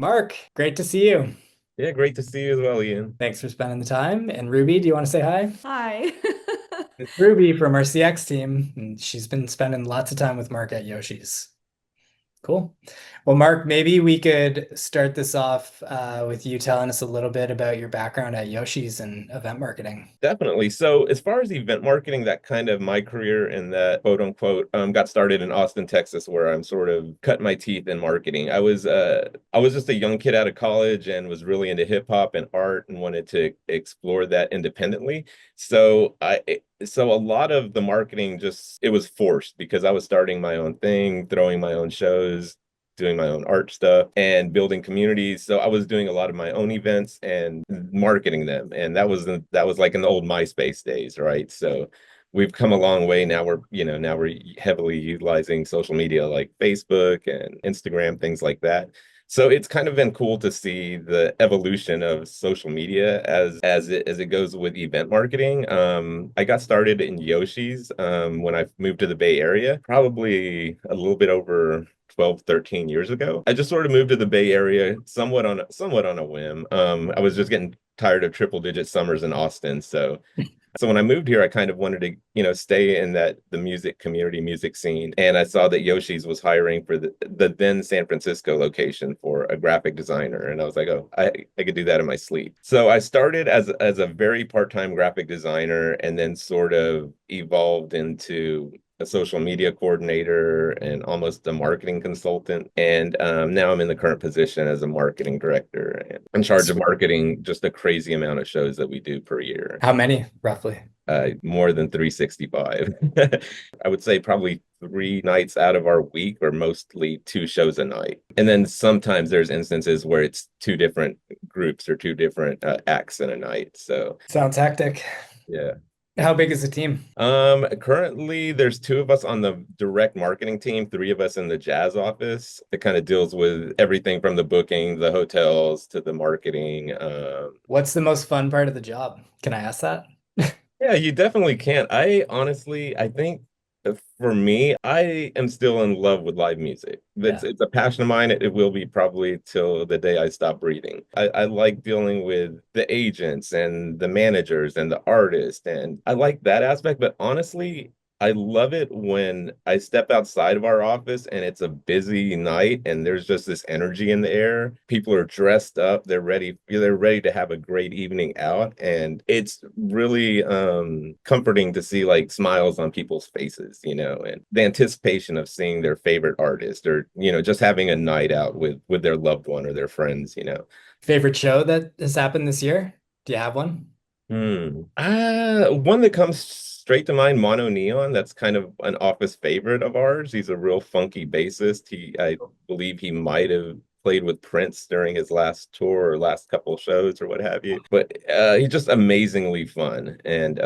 Mark, great to see you. Yeah, great to see you as well, Ian. Thanks for spending the time. And Ruby, do you want to say hi? Hi. It's Ruby from our CX team, and she's been spending lots of time with Mark at Yoshi's. Cool. Well, Mark, maybe we could start this off with you telling us a little bit about your background at Yoshi's and event marketing. Definitely. So, as far as event marketing, that kind of my career in that quote unquote got started in Austin, Texas, where I'm sort of cut my teeth in marketing. I was just a young kid out of college and was really into hip hop and art and wanted to explore that independently. So a lot of the marketing just it was forced because I was starting my own thing, throwing my own shows, doing my own art stuff and building communities. So I was doing a lot of my own events and marketing them. And that was like in the old MySpace days, right? So we've come a long way. Now we're heavily utilizing social media like Facebook and Instagram, things like that. So it's kind of been cool to see the evolution of social media as it goes with event marketing. I got started in Yoshi's when I moved to the Bay Area, probably a little bit over 12, 13 years ago. I just sort of moved to the Bay Area somewhat on a whim. I was just getting tired of triple digit summers in Austin. So when I moved here, I kind of wanted to, stay in the music community, music scene. And I saw that Yoshi's was hiring for the then San Francisco location for a graphic designer. And I was like, oh, I could do that in my sleep. So I started as a very part-time graphic designer and then sort of evolved into a social media coordinator and almost a marketing consultant. And now I'm in the current position as a marketing director and in charge of marketing just a crazy amount of shows that we do per year. How many, roughly? More than 365. I would say probably 3 nights out of our week, or mostly 2 shows a night. And then sometimes there's instances where it's two different groups or two different acts in a night. So Sounds hectic. yeah. How big is the team? Currently there's two of us on the direct marketing team, three of us in the jazz office. It kind of deals with everything from the booking, the hotels to the marketing. What's the most fun part of the job? Can I ask that? Yeah, you definitely can. I think for me, I am still in love with live music. Yeah. It's a passion of mine. It will be probably till the day I stop breathing. I like dealing with the agents and the managers and the artists, and I like that aspect. But honestly, I love it when I step outside of our office and it's a busy night and there's just this energy in the air. People are dressed up, they're ready to have a great evening out. And it's really comforting to see like smiles on people's faces, and the anticipation of seeing their favorite artist or, just having a night out with their loved one or their friends. Favorite show that has happened this year? Do you have one? One that comes straight to mind, Mono Neon. That's kind of an office favorite of ours. He's a real funky bassist. I believe he might have played with Prince during his last tour or last couple shows or what have you. But he's just amazingly fun, and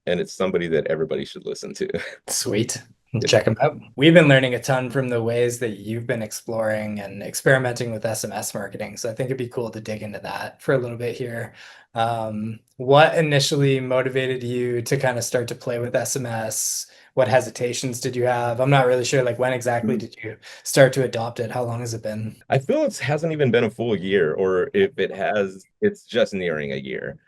it's somebody that everybody should listen to. Sweet. Check them out. We've been learning a ton from the ways that you've been exploring and experimenting with SMS marketing. So I think it'd be cool to dig into that for a little bit here. What initially motivated you to kind of start to play with SMS? What hesitations did you have? I'm not really sure, like when exactly did you start to adopt it? How long has it been? I feel it hasn't even been a full year, or if it has, it's just nearing a year.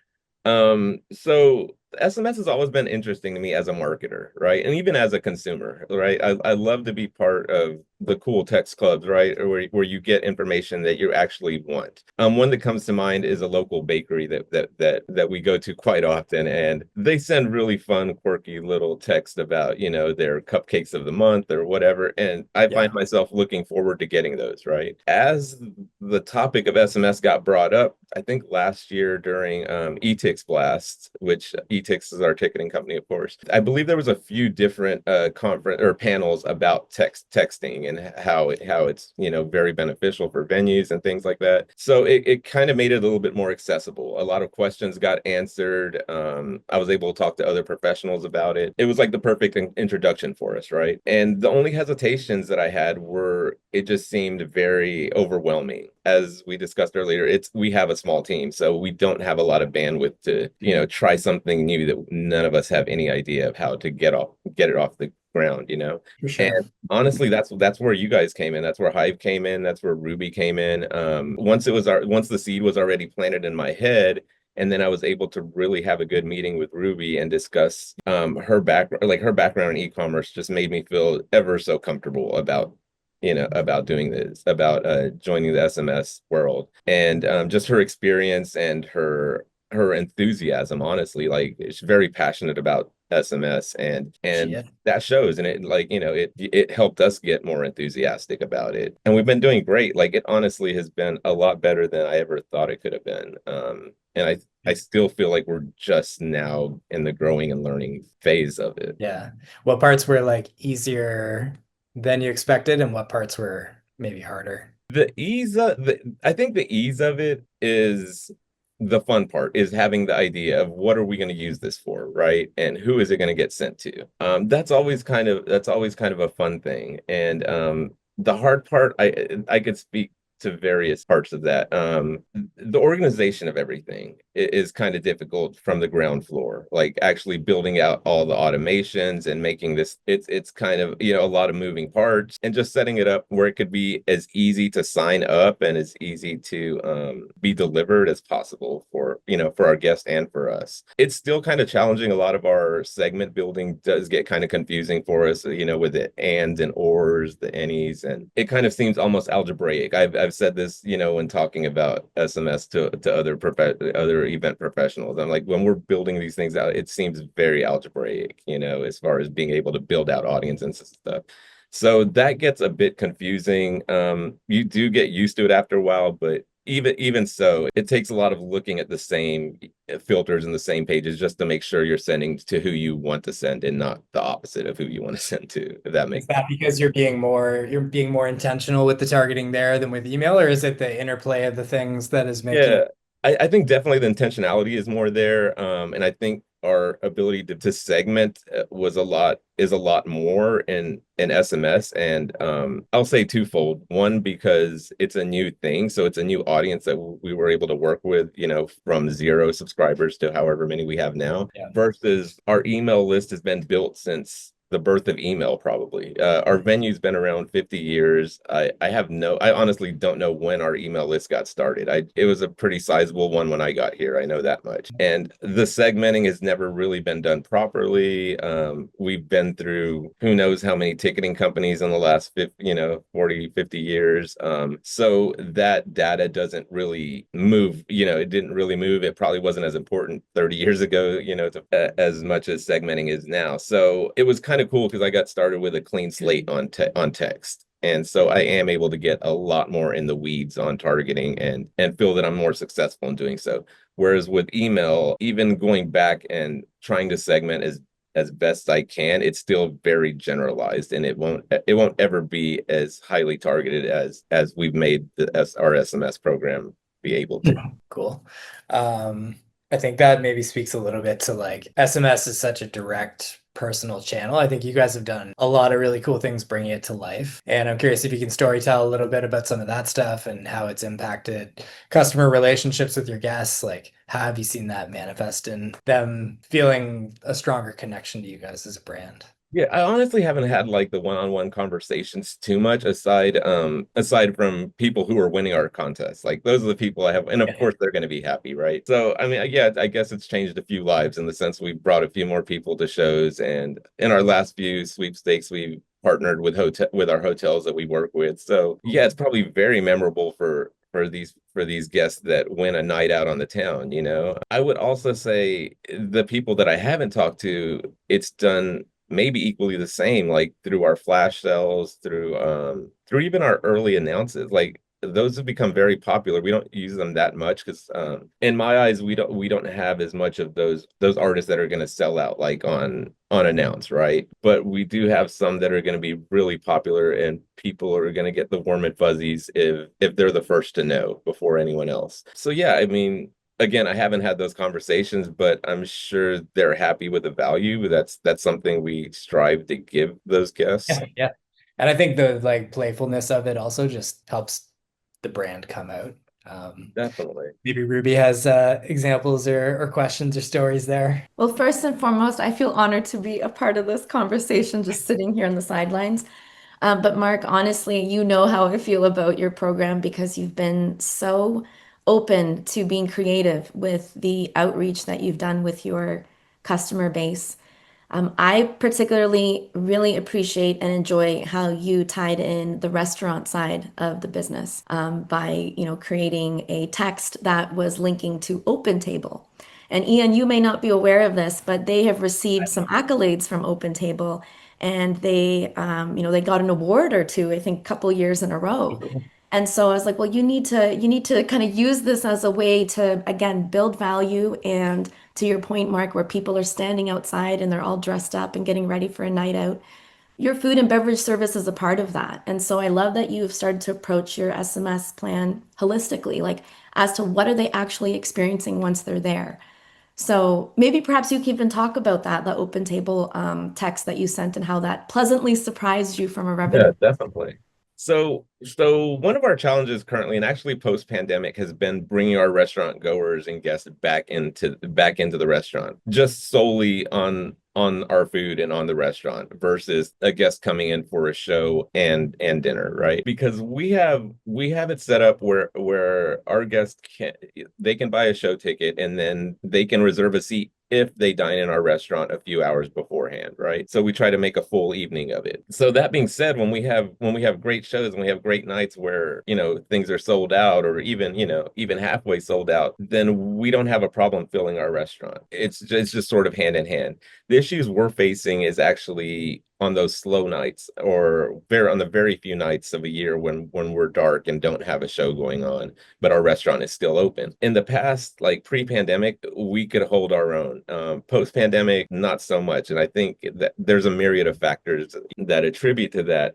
So SMS has always been interesting to me as a marketer, right? And even as a consumer, right? I love to be part of the cool text clubs, right? Or where you get information that you actually want. One that comes to mind is a local bakery that we go to quite often, and they send really fun, quirky little text about, their cupcakes of the month or whatever. And I find Yeah. myself looking forward to getting those, right? As the topic of SMS got brought up, I think last year during eTix Blast, which eTix is our ticketing company, of course. I believe there was a few different conference or panels about texting and how it's very beneficial for venues and things like that. So it kind of made it a little bit more accessible. A lot of questions got answered. I was able to talk to other professionals about it. It was like the perfect introduction for us, right? And the only hesitations that I had were it just seemed very overwhelming. As we discussed earlier, we have a small team, so we don't have a lot of bandwidth to try something new that none of us have any idea of how to get it off ground, you know. For And sure. honestly, that's where you guys came in. That's where Hive came in. That's where Ruby came in. Once the seed was already planted in my head, and then I was able to really have a good meeting with Ruby and discuss her background in e-commerce just made me feel ever so comfortable about doing this, about joining the SMS world, and just her experience and her enthusiasm. Honestly, like she's very passionate about SMS, and Shit. that shows, and it helped us get more enthusiastic about it, and we've been doing great. Like it honestly has been a lot better than I ever thought it could have been. And I still feel like we're just now in the growing and learning phase of it. Yeah. What parts were like easier than you expected, and what parts were maybe harder? I think the ease of it is the fun part, is having the idea of what are we going to use this for, right? And who is it going to get sent to? That's always kind of a fun thing. And the hard part, I could speak to various parts of that. The organization of everything is kind of difficult from the ground floor, like actually building out all the automations and making this, it's kind of, a lot of moving parts, and just setting it up where it could be as easy to sign up and as easy to be delivered as possible for our guests and for us. It's still kind of challenging. A lot of our segment building does get kind of confusing for us, with the ands and ors, the any's, and it kind of seems almost algebraic. I've said this, when talking about SMS to other event professionals. I'm like, when we're building these things out, it seems very algebraic, as far as being able to build out audience and stuff. So that gets a bit confusing. You do get used to it after a while, but even so, it takes a lot of looking at the same filters and the same pages just to make sure you're sending to who you want to send and not the opposite of who you want to send to, if that Is makes that because you're being more intentional with the targeting there than with email, or is it the interplay of the things that is making Yeah, I think definitely the intentionality is more there. And I think our ability to segment is a lot more in SMS. And I'll say twofold. One, because it's a new thing. So it's a new audience that we were able to work with, from 0 subscribers to however many we have now, Yeah. versus our email list has been built since the birth of email, probably. Our venue's been around 50 years. I honestly don't know when our email list got started. It was a pretty sizable one when I got here. I know that much. And the segmenting has never really been done properly. We've been through who knows how many ticketing companies in the last 50, 40, 50 years. So that data doesn't really move, it didn't really move. It probably wasn't as important 30 years ago, as much as segmenting is now. So it was kind of cool because I got started with a clean slate on text. And so I am able to get a lot more in the weeds on targeting and feel that I'm more successful in doing so. Whereas with email, even going back and trying to segment as best I can, it's still very generalized, and it won't ever be as highly targeted as we've made our SMS program be able to. cool. I think that maybe speaks a little bit to like SMS is such a direct personal channel. I think you guys have done a lot of really cool things bringing it to life. And I'm curious if you can story tell a little bit about some of that stuff and how it's impacted customer relationships with your guests. Like, how have you seen that manifest in them feeling a stronger connection to you guys as a brand? Yeah, I honestly haven't had like the one-on-one conversations too much, aside from people who are winning our contests. Like those are the people I have, and of course they're going to be happy, right? So I mean, yeah, I guess it's changed a few lives in the sense we brought a few more people to shows, and in our last few sweepstakes, we partnered with our hotels that we work with. So yeah, it's probably very memorable for these guests that win a night out on the town, I would also say the people that I haven't talked to, it's done maybe equally the same, like through our flash sales, through even our early announces. Like those have become very popular. We don't use them that much because in my eyes we don't have as much of those artists that are going to sell out like on announce, right? But we do have some that are going to be really popular, and people are going to get the warm and fuzzies if they're the first to know before anyone else. So yeah, I mean, again, I haven't had those conversations, but I'm sure they're happy with the value. That's something we strive to give those guests. Yeah, yeah. And I think the like playfulness of it also just helps the brand come out. Definitely. Maybe Ruby has examples or questions or stories there. Well, first and foremost, I feel honored to be a part of this conversation, just sitting here on the sidelines. But Mark, honestly, you know how I feel about your program because you've been so open to being creative with the outreach that you've done with your customer base. I particularly really appreciate and enjoy how you tied in the restaurant side of the business by, creating a text that was linking to OpenTable. And Ian, you may not be aware of this, but they have received some accolades from OpenTable, and they got an award or two, I think, a couple years in a row. And so I was like, well, you need to kind of use this as a way to, again, build value. And to your point, Mark, where people are standing outside and they're all dressed up and getting ready for a night out, your food and beverage service is a part of that. And so I love that you've started to approach your SMS plan holistically, like as to what are they actually experiencing once they're there. So maybe perhaps you can even talk about that, the open table text that you sent and how that pleasantly surprised you from a revenue. Yeah, definitely. So one of our challenges currently, and actually post-pandemic, has been bringing our restaurant goers and guests back into the restaurant, just solely on our food and on the restaurant versus a guest coming in for a show and dinner, right? Because we have it set up where our guests can buy a show ticket and then they can reserve a seat if they dine in our restaurant a few hours beforehand, right? So we try to make a full evening of it. So that being said, when we have great shows and we have great nights where, things are sold out or even halfway sold out, then we don't have a problem filling our restaurant. It's just sort of hand in hand. The issues we're facing is actually on those slow nights or on the very few nights of a year when we're dark and don't have a show going on, but our restaurant is still open. In the past, like pre-pandemic, we could hold our own. Post-pandemic, not so much. And I think that there's a myriad of factors that attribute to that.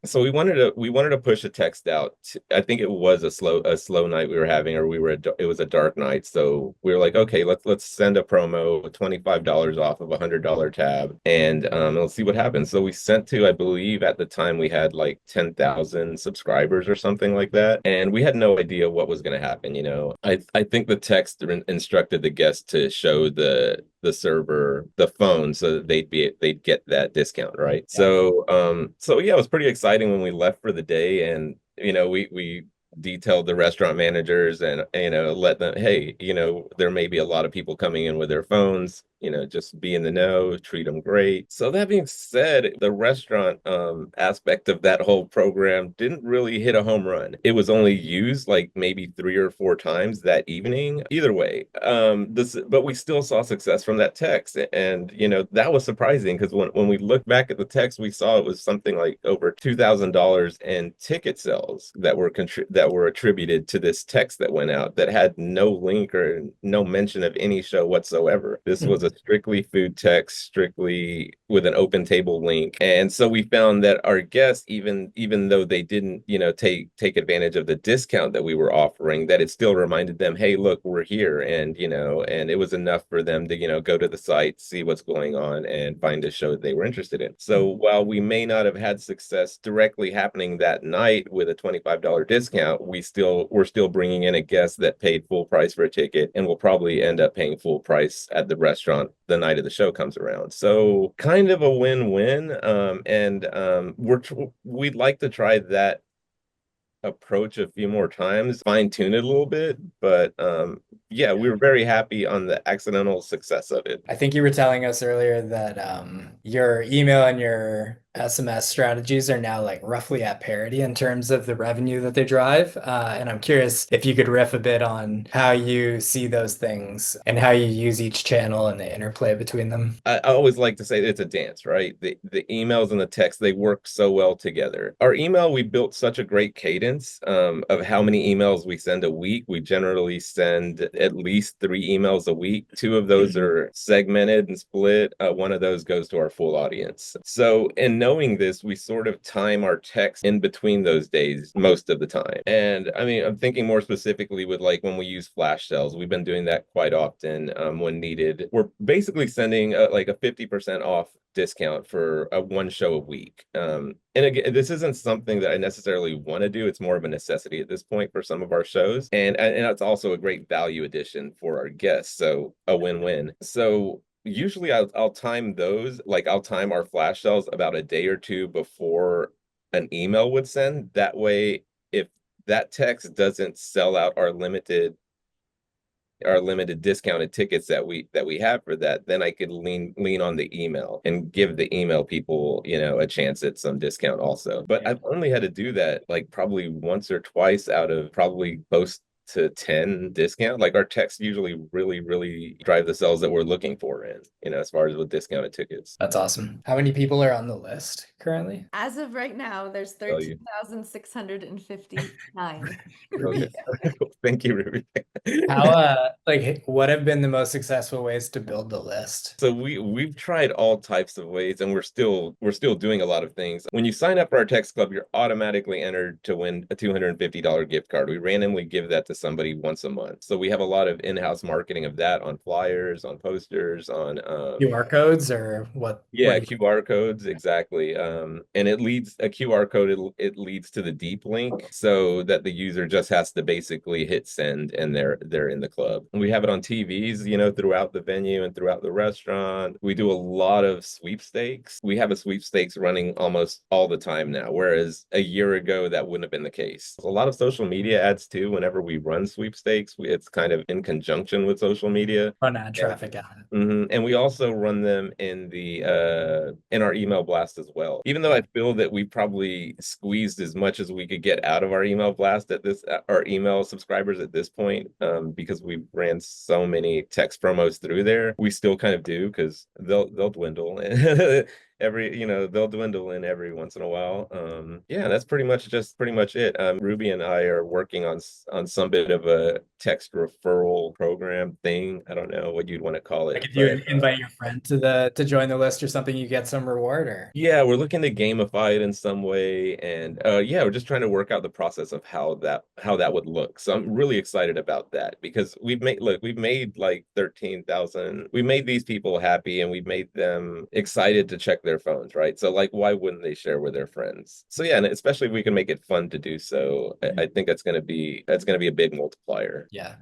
So we wanted to push a text out. I think it was a slow night we were having, or it was a dark night. So we were like, okay, let's send a promo, $25 off of $100 tab, and let's see what happens. So we sent to, I believe at the time we had like 10,000 subscribers or something like that, and we had no idea what was going to happen. I think the text instructed the guest to show the server the phone so that they'd get that discount, right? Yeah. So yeah, it was pretty exciting when we left for the day, and we detailed the restaurant managers and let them, hey, there may be a lot of people coming in with their phones, just be in the know, treat them great. So that being said, the restaurant aspect of that whole program didn't really hit a home run. It was only used like maybe 3 or 4 times that evening. Either way, but we still saw success from that text, and that was surprising because when we looked back at the text, we saw it was something like over $2,000 in ticket sales that were attributed to this text that went out that had no link or no mention of any show whatsoever. This was a strictly food text, strictly with an open table link. And so we found that our guests, even though they didn't, take advantage of the discount that we were offering, that it still reminded them, hey, look, we're here. And, and it was enough for them to, go to the site, see what's going on, and find a show that they were interested in. So while we may not have had success directly happening that night with a $25 discount, we're still bringing in a guest that paid full price for a ticket and will probably end up paying full price at the restaurant the night of the show comes around. So kind of a win-win. And we'd like to try that approach a few more times, fine tune it a little bit, but yeah, we were very happy on the accidental success of it. I think you were telling us earlier that your email and your SMS strategies are now like roughly at parity in terms of the revenue that they drive. And I'm curious if you could riff a bit on how you see those things and how you use each channel and the interplay between them. I always like to say it's a dance, right? The emails and the text, they work so well together. Our email, we built such a great cadence of how many emails we send a week. We generally send at least 3 emails a week. 2 of those are segmented and split. One of those goes to our full audience. So in knowing this, we sort of time our text in between those days most of the time. And I mean, I'm thinking more specifically with like when we use flash sales, we've been doing that quite often when needed. We're basically sending like a 50% off discount for a one show a week. And again, this isn't something that I necessarily want to do. It's more of a necessity at this point for some of our shows. And it's also a great value addition for our guests. So a win-win. So usually I'll time those, like I'll time our flash sales about a day or two before an email would send. That way, if that text doesn't sell out our limited discounted tickets that we have for that, then I could lean on the email and give the email people, you know, a chance at some discount also. But I've only had to do that like probably once or twice out of probably close to 10 discount. Like our texts usually really drive the sales that we're looking for in, you know, as far as with discounted tickets. That's awesome. How many people are on the list currently? As of right now, there's Tell you. 13,659. Okay. Thank you, Ruby. How like what have been the most successful ways to build the list? So we've tried all types of ways, and we're still doing a lot of things. When you sign up for our text club, you're automatically entered to win a $250 gift card. We randomly give that to somebody once a month. So we have a lot of in-house marketing of that on flyers, on posters, on QR codes or what? yeah, what do you- QR codes, exactly. And it leads a QR code, it leads to the deep link so that the user just has to basically hit send and they're in the club. We have it on TVs, you know, throughout the venue and throughout the restaurant. We do a lot of sweepstakes. We have a sweepstakes running almost all the time now, whereas a year ago that wouldn't have been the case. A lot of social media ads too. Whenever we run sweepstakes, it's kind of in conjunction with social media. Run ad traffic out. And we also run them in our email blast as well. Even though I feel that we probably squeezed as much as we could get out of our email blast at this, our email subscribers at this point, because we ran so many text promos through there. We still kind of do because they'll dwindle. They'll dwindle in every once in a while. Yeah, that's pretty much it. Ruby and I are working on some bit of a text referral program thing. I don't know what you'd want to call it. Like if you invite your friend to join the list or something, you get some reward or Yeah, we're looking to gamify it in some way. And yeah, we're just trying to work out the process of how that would look. So I'm really excited about that because we've made like 13,000. We made these people happy and we've made them excited to check their phones, right? So like, why wouldn't they share with their friends? So yeah, and especially if we can make it fun to do so, I think that's gonna be a big multiplier. yeah.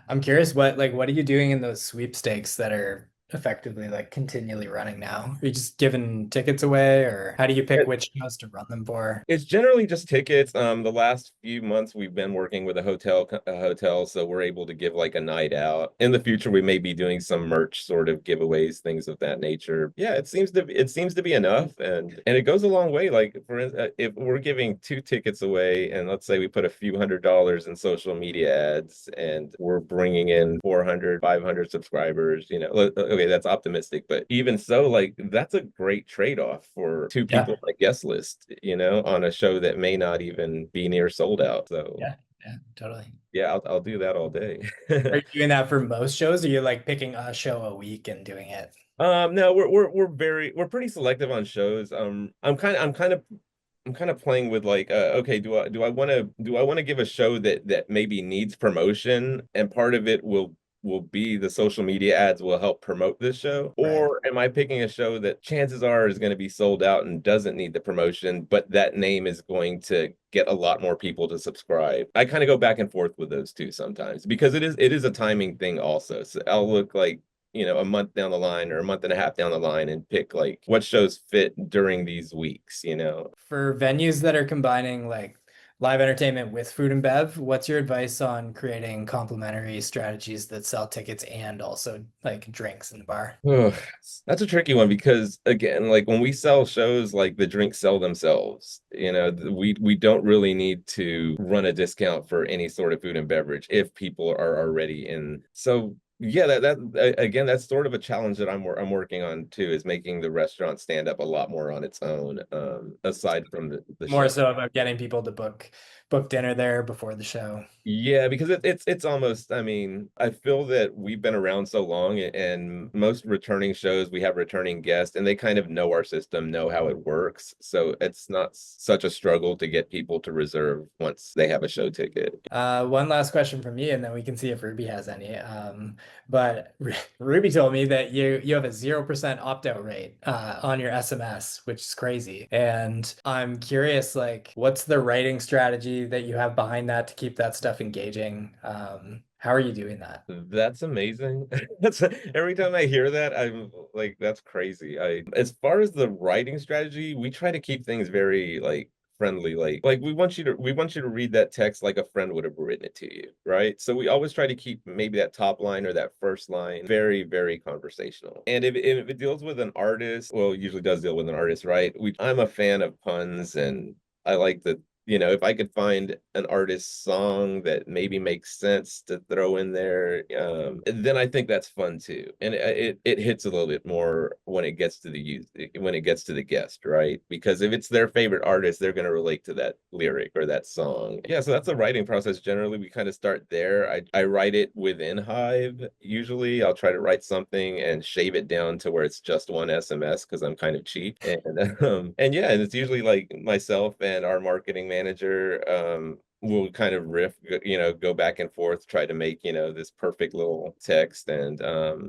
I'm curious what are you doing in those sweepstakes that are effectively like continually running now? Are you just giving tickets away or how do you pick which shows to run them for? It's generally just tickets. The last few months we've been working with a hotel, so we're able to give like a night out. In the future, we may be doing some merch sort of giveaways, things of that nature. Yeah, it seems to be enough, and it goes a long way. Like for instance, if we're giving 2 tickets away, and let's say we put a few $100s in social media ads, and we're bringing in 400, 500 subscribers, you know, okay, that's optimistic, but even so, like that's a great trade-off for 2 people on a guest list, you know, on a show that may not even be near sold out. So Yeah, totally. yeah, I'll do that all day. Are you doing that for most shows or are you like picking a show a week and doing it? No, we're pretty selective on shows. I'm kind of playing with like okay, do I want to give a show that maybe needs promotion, and part of it will be the social media ads will help promote this show, or am I picking a show that chances are is going to be sold out and doesn't need the promotion, but that name is going to get a lot more people to subscribe? I kind of go back and forth with those two sometimes because it is a timing thing also. So I'll look like, you know, a month down the line or a month and a half down the line and pick like what shows fit during these weeks, you know. For venues that are combining like live entertainment with food and bev, what's your advice on creating complementary strategies that sell tickets and also like drinks in the bar? Oh, that's a tricky one because again, like when we sell shows, like the drinks sell themselves. You know, we don't really need to run a discount for any sort of food and beverage if people are already in. So Yeah, again, that's sort of a challenge that I'm working on too, is making the restaurant stand up a lot more on its own, aside from the More show. so about getting people to book dinner there before the show. Yeah, because it's almost, I mean, I feel that we've been around so long, and most returning shows we have returning guests and they kind of know our system, know how it works. So it's not such a struggle to get people to reserve once they have a show ticket. One last question from me, and then we can see if Ruby has any. But Ruby told me that you have a 0% opt-out rate on your SMS, which is crazy. And I'm curious, like, what's the writing strategy that you have behind that to keep that stuff engaging? How are you doing that? That's amazing. That's every time I hear that, I'm like, that's crazy. As far as the writing strategy, we try to keep things very like friendly. Like we want you to read that text like a friend would have written it to you, right? So we always try to keep maybe that top line or that first line very, very conversational. And if it deals with an artist, well, it usually does deal with an artist, right? I'm a fan of puns, and I like the, if I could find an artist's song that maybe makes sense to throw in there, then I think that's fun too. And it hits a little bit more when it gets to the youth, when it gets to the guest, right? Because if it's their favorite artist, they're going to relate to that lyric or that song. Yeah, so that's the writing process. Generally, we kind of start there. I write it within Hive. Usually, I'll try to write something and shave it down to where it's just one SMS because I'm kind of cheap. And yeah, and it's usually like myself and our marketing manager, we'll kind of go back and forth, try to make, this perfect little text. And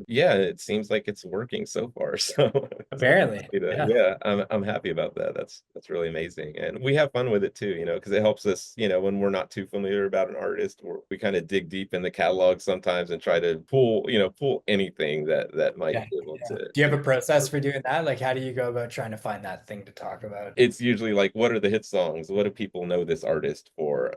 yeah, it seems like it's working so far. So Apparently, yeah. yeah, I'm happy about that. That's really amazing. And we have fun with it too, because it helps us, when we're not too familiar about an artist, we kind of dig deep in the catalog sometimes and try to pull anything that might Yeah, be able yeah. to. Do you have a process for doing that? Like, how do you go about trying to find that thing to talk about? It's usually like, what are the hit songs? What do people know this artist for?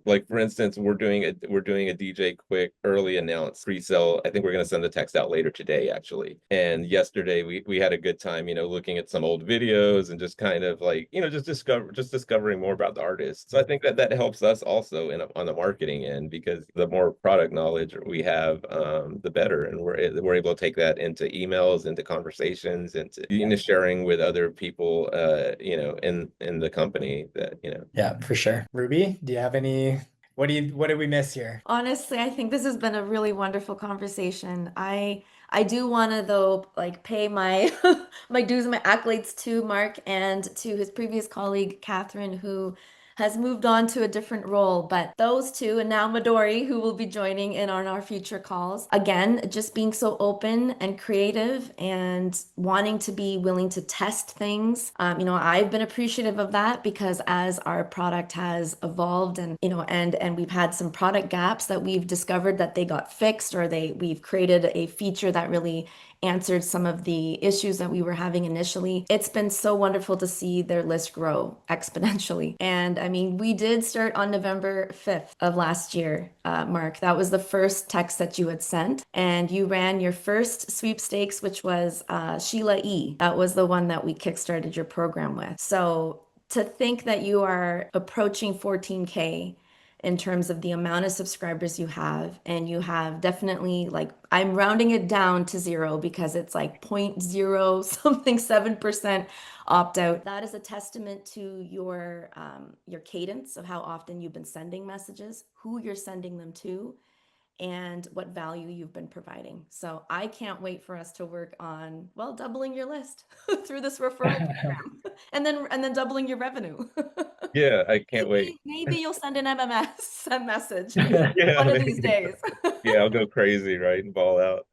Like for instance, we're doing a DJ Quick early announce pre-sale. I think we're gonna send the text out later today, actually. And yesterday we had a good time, looking at some old videos and just kind of like, just discovering more about the artist. So I think that helps us also on the marketing end, because the more product knowledge we have, the better, and we're able to take that into emails, into conversations, into sharing with other people, in the company that. Yeah, for sure. Ruby, do you have any, what did we miss here? Honestly, I think this has been a really wonderful conversation. I do want to though like pay my my dues and my accolades to Mark and to his previous colleague Catherine, who has moved on to a different role. But those two, and now Midori, who will be joining in on our future calls. Again, just being so open and creative and wanting to be willing to test things. I've been appreciative of that because as our product has evolved and and we've had some product gaps that we've discovered that they got fixed, or we've created a feature that really answered some of the issues that we were having initially. It's been so wonderful to see their list grow exponentially. And I mean, we did start on November 5th of last year, Mark. That was the first text that you had sent. And you ran your first sweepstakes, which was Sheila E. That was the one that we kickstarted your program with. So to think that you are approaching 14K in terms of the amount of subscribers you have, and you have definitely, like, I'm rounding it down to zero because it's like 0.0 something 7% opt out. That is a testament to your cadence of how often you've been sending messages, who you're sending them to, and what value you've been providing. So I can't wait for us to work on, well, doubling your list through this referral program and then doubling your revenue. Yeah, I can't wait. Maybe you'll send an MMS a message Yeah, one of these days. yeah, I'll go crazy, right, and ball out.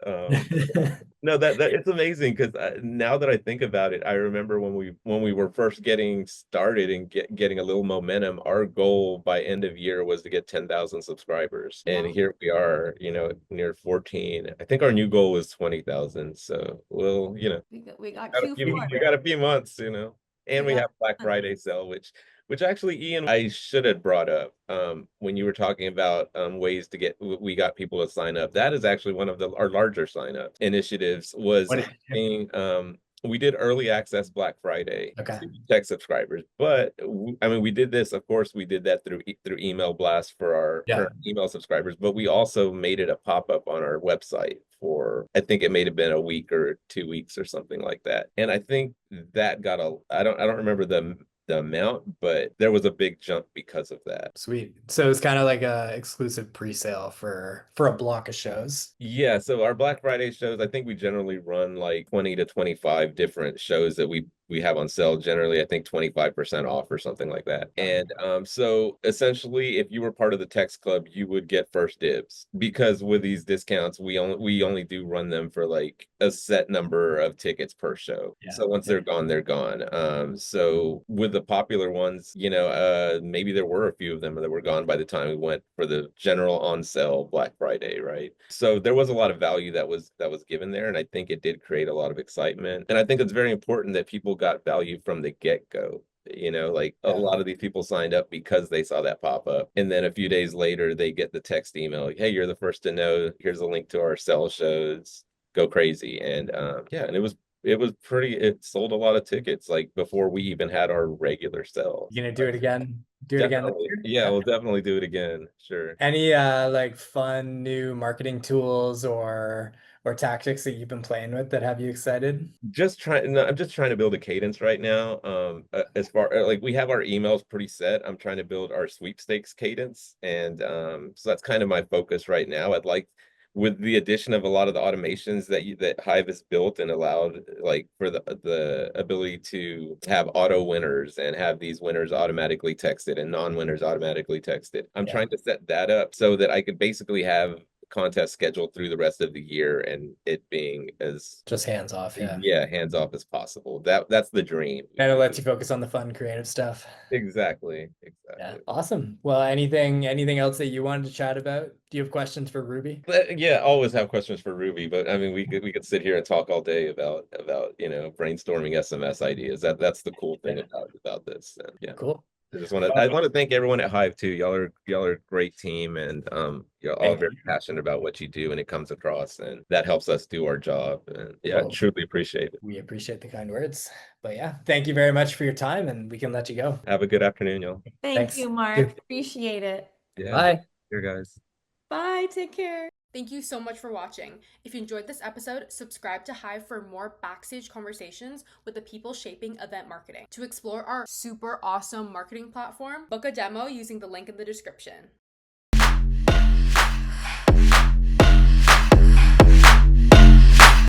No, that it's amazing because now that I think about it, I remember when we were first getting started and getting a little momentum. Our goal by end of year was to get 10,000 subscribers, and Yeah. here we are, near 14. I think our new goal was 20,000. So we'll, We got we Q4. got a few months, We and we got have Black Friday sale, which actually, Ian, I should have brought up when you were talking about ways to we got people to sign up. That is actually one of our larger sign up initiatives, was What? having We did early access Black Friday Okay. to tech subscribers, but I mean, we did this. Of course, we did that through email blasts for our Yeah. current email subscribers, but we also made it a pop up on our website for, I think it may have been a week or 2 weeks or something like that. And I think that got I don't remember the amount, but there was a big jump because of that. Sweet. So it's kind of like a exclusive pre-sale for a block of shows. Yeah, so our Black Friday shows, I think we generally run like 20 to 25 different shows that we have on sale. Generally, I think 25% off or something like that. And so essentially, if you were part of the Text Club, you would get first dibs because with these discounts, we only do run them for like a set number of tickets per show. Yeah. So once they're gone, they're gone. So with the popular ones, maybe there were a few of them that were gone by the time we went for the general on sale Black Friday, right? So there was a lot of value that was given there, and I think it did create a lot of excitement. And I think it's very important that people got value from the get-go. Like a lot of these people signed up because they saw that pop up. And then a few days later, they get the text email, like, hey, you're the first to know. Here's a link to our sell shows. Go crazy. And and it sold a lot of tickets like before we even had our regular sell. You gonna do it again? Do it again this Definitely. year? Yeah, we'll definitely do it again. Sure. Any like fun new marketing tools or tactics that you've been playing with that have you excited? No, I'm just trying to build a cadence right now. As far like we have our emails pretty set. I'm trying to build our sweepstakes cadence, and so that's kind of my focus right now. I'd like, with the addition of a lot of the automations that Hive has built and allowed, like for the ability to have auto winners and have these winners automatically texted and non-winners automatically texted. I'm Yeah. trying to set that up so that I could basically have contest scheduled through the rest of the year and it being as Just hands off, yeah. hands off as possible. That's the dream. Kind of lets you focus on the fun, creative stuff. Exactly. Yeah, awesome. Well, anything else that you wanted to chat about? Do you have questions for Ruby? But yeah, always have questions for Ruby, but I mean we could sit here and talk all day about brainstorming SMS ideas. That's the cool thing about this. And yeah. Cool. I want to thank everyone at Hive too. Y'all are a great team, and you're all Thank very you. passionate about what you do, and it comes across, and that helps us do our job. And yeah, Well, truly appreciate it. We appreciate the kind words. But yeah, thank you very much for your time, and we can let you go. Have a good afternoon, y'all. Thank Thanks. you, Mark. Appreciate it. Yeah. Bye. Here, guys. Bye. Take care. Thank you so much for watching. If you enjoyed this episode, subscribe to Hive for more backstage conversations with the people shaping event marketing. To explore our super awesome marketing platform, book a demo using the link in the description.